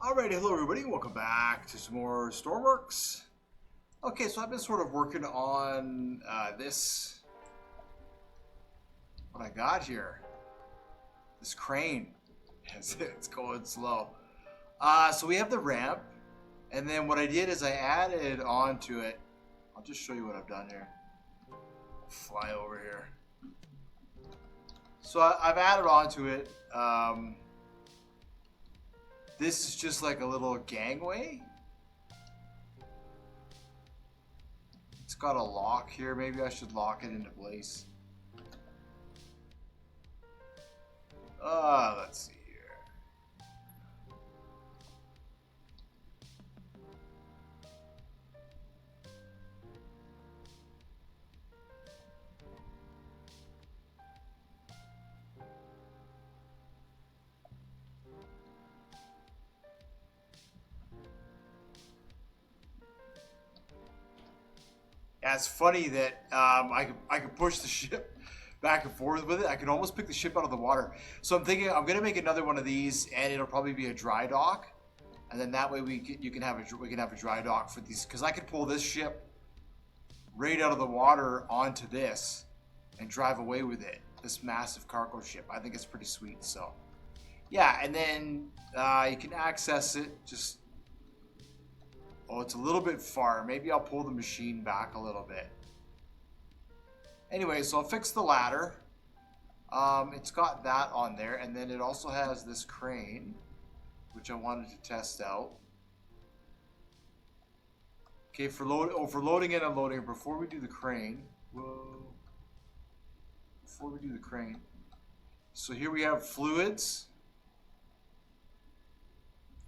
Alright, hello everybody, welcome back to some more Stormworks. Okay, so I've been sort of working on what I got here. This crane. It's going slow. So we have the ramp, and then what I did is I added onto it. I'll just show you what I've done here. Fly over here. So I've added onto it. This is just like a little gangway. It's got a lock here. Maybe I should lock it into place. Let's see here. Yeah, it's funny that I could push the ship back and forth with it. I could almost pick the ship out of the water. So I'm thinking I'm gonna make another one of these, and it'll probably be a dry dock, and then that way we can have a dry dock for these, because I could pull this ship right out of the water onto this and drive away with it. This massive cargo ship. I think it's pretty sweet. So yeah, and then you can access it just. Oh, it's a little bit far. Maybe I'll pull the machine back a little bit. Anyway, so I'll fix the ladder. It's got that on there, and then it also has this crane, which I wanted to test out. Okay, for loading and unloading, before we do the crane. Whoa. Before we do the crane. So here we have fluids.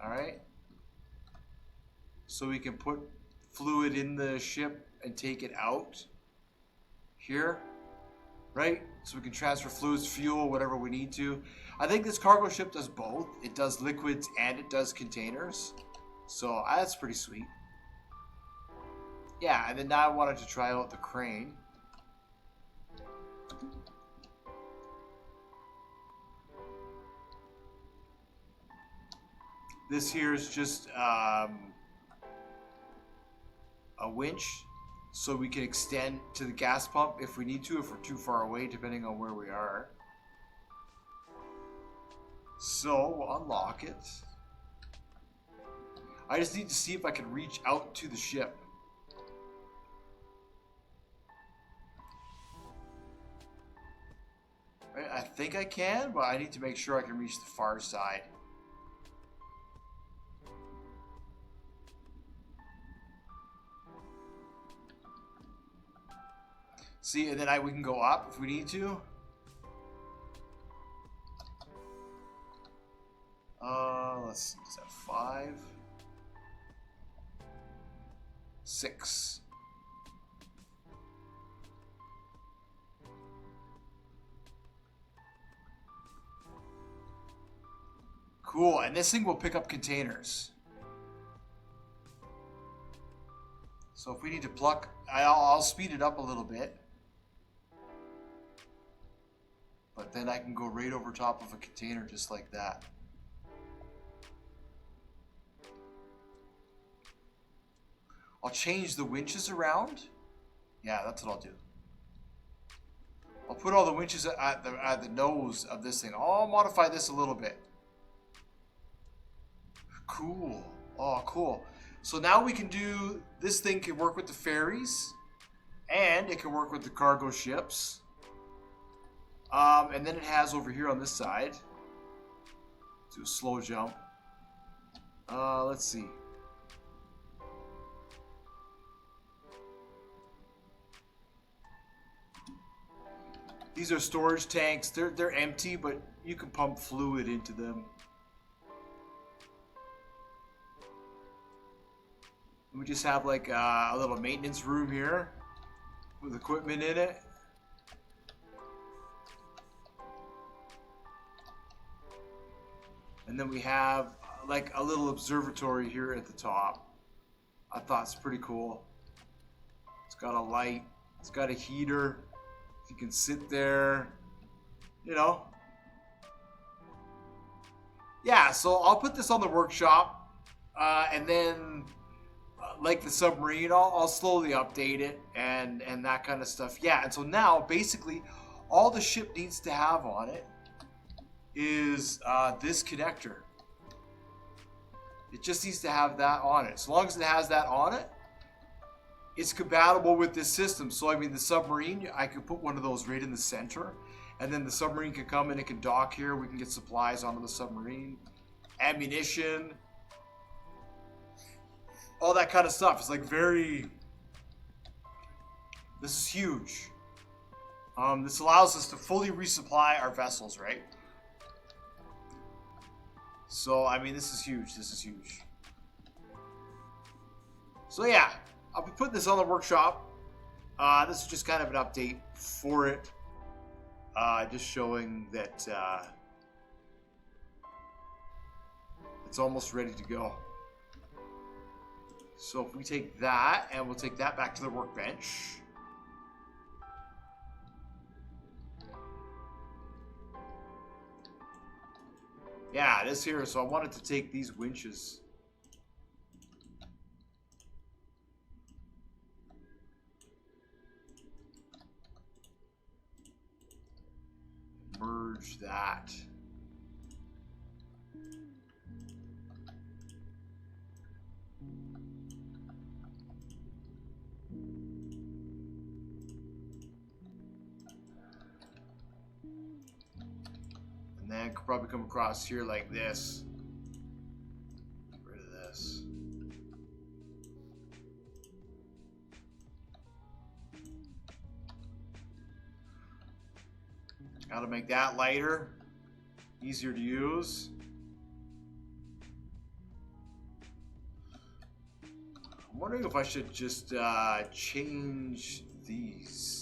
Alright. So we can put fluid in the ship and take it out here, right? So we can transfer fluids, fuel, whatever we need to. I think this cargo ship does both. It does liquids and it does containers. So that's pretty sweet. Yeah, and then now I wanted to try out the crane. This here is just a winch, so we can extend to the gas pump if we need to, if we're too far away, depending on where we are. So we'll unlock it. I just need to see if I can reach out to the ship. Right, I think I can, but I need to make sure I can reach the far side. See, and then we can go up if we need to. Let's see, is that 5? 6. Cool, and this thing will pick up containers. So if we need to pluck, I'll speed it up a little bit. But then I can go right over top of a container just like that. I'll change the winches around. Yeah, that's what I'll do. I'll put all the winches at the nose of this thing. I'll modify this a little bit. Cool. Oh, cool. So now we can do, this thing can work with the ferries, and it can work with the cargo ships. And then it has over here on this side, do a slow jump. Let's see. These are storage tanks. They're empty, but you can pump fluid into them. We just have like a little maintenance room here with equipment in it. And then we have like a little observatory here at the top. I thought it's pretty cool. It's got a light. It's got a heater. You can sit there, you know. Yeah, so I'll put this on the workshop. And then, like the submarine, I'll slowly update it and that kind of stuff. Yeah, and so now, basically, all the ship needs to have on it is this connector. It just needs to have that on it. As long as it has that on it, it's compatible with this system. So, I mean, the submarine, I could put one of those right in the center, and then the submarine can come and it can dock here. We can get supplies onto the submarine, ammunition, all that kind of stuff. It's like very... This is huge. This allows us to fully resupply our vessels, right? So, I mean, this is huge. This is huge. So, yeah. I'll be putting this on the workshop. This is just kind of an update for it. Just showing that it's almost ready to go. So if we take that, and we'll take that back to the workbench. Yeah, it is here. So I wanted to take these winches. Merge that. And then could probably come across here like this. Get rid of this. Got to make that lighter, easier to use. I'm wondering if I should just change these.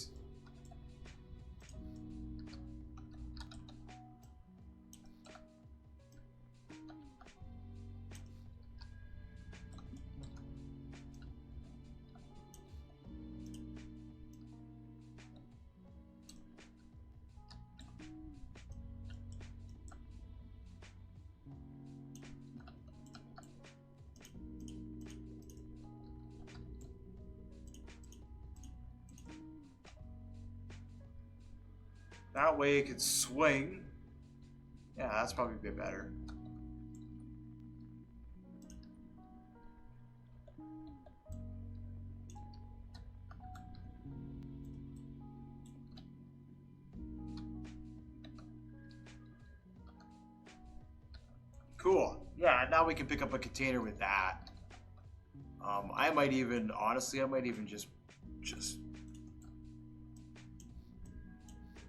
That way it could swing. Yeah, that's probably a bit better. Cool. Yeah, now we can pick up a container with that. I might even, honestly, I might even just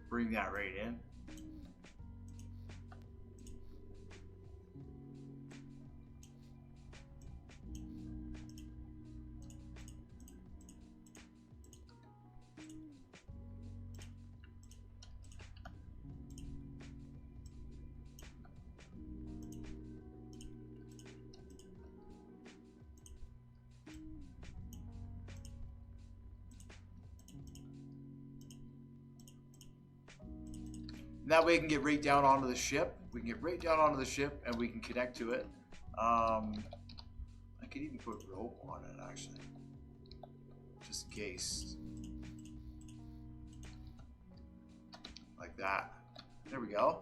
bring that right in. That way we can get right down onto the ship. We can get right down onto the ship and we can connect to it. I could even put rope on it, actually. Just in case. Like that. There we go.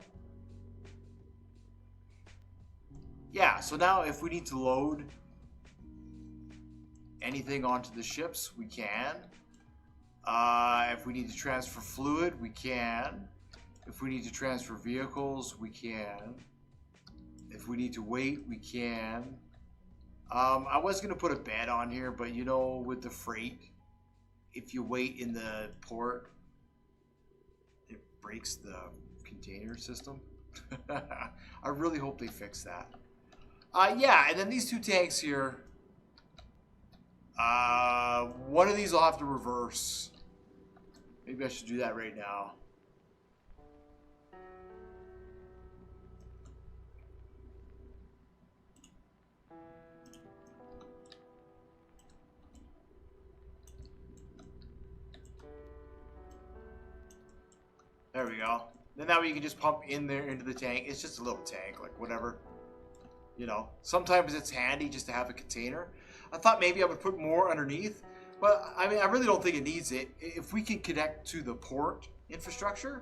Yeah, so now if we need to load anything onto the ships, we can. If we need to transfer fluid, we can. If we need to transfer vehicles, we can. If we need to wait, we can. I was going to put a bed on here, but you know, with the freight, if you wait in the port, it breaks the container system. I really hope they fix that. Yeah, and then these two tanks here, one of these I'll have to reverse. Maybe I should do that right now. There we go. Then that way you can just pump in there into the tank. It's just a little tank, like whatever. You know, sometimes it's handy just to have a container. I thought maybe I would put more underneath, but I mean, I really don't think it needs it. If we can connect to the port infrastructure,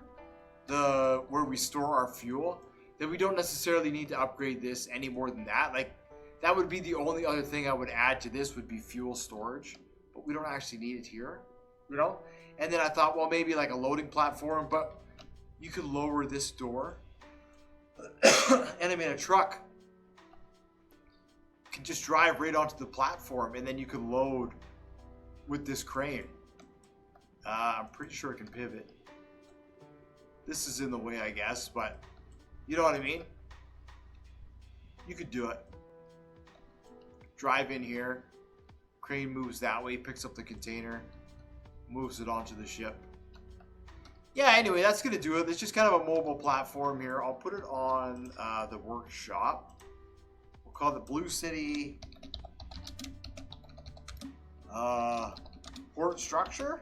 where we store our fuel, then we don't necessarily need to upgrade this any more than that. Like, that would be the only other thing I would add to this would be fuel storage, but we don't actually need it here, you know? And then I thought, well, maybe like a loading platform, but you could lower this door. And I mean, a truck can just drive right onto the platform, and then you can load with this crane. I'm pretty sure it can pivot. This is in the way, I guess, but you know what I mean? You could do it. Drive in here. Crane moves that way, picks up the container, moves it onto the ship. Yeah, anyway, that's going to do it. It's just kind of a mobile platform here. I'll put it on the workshop. We'll call it Blue City Port Structure.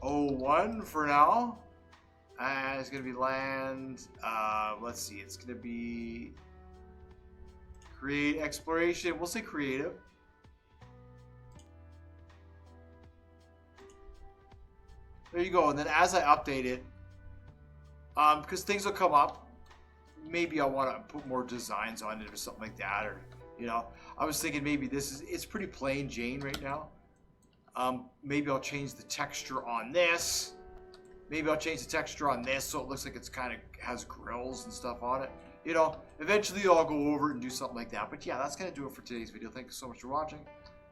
01 for now. It's going to be land. Let's see. It's going to be create exploration. We'll say creative. There you go. And then as I update it, because things will come up, maybe I want to put more designs on it or something like that. Or, you know, I was thinking maybe it's pretty plain Jane right now. Maybe I'll change the texture on this. Maybe I'll change the texture on this so it looks like it's kind of has grills and stuff on it. You know, eventually I'll go over it and do something like that. But yeah, that's going to do it for today's video. Thank you so much for watching.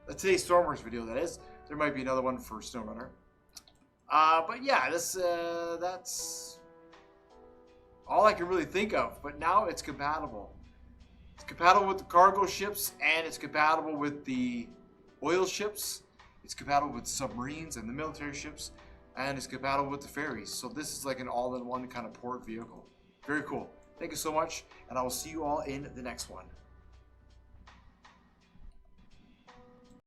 Today's Stormworks video, that is. There might be another one for SnowRunner. But yeah, that's all I can really think of. But now it's compatible. It's compatible with the cargo ships, and it's compatible with the oil ships. It's compatible with submarines and the military ships, and it's compatible with the ferries. So this is like an all-in-one kind of port vehicle. Very cool. Thank you so much, and I will see you all in the next one.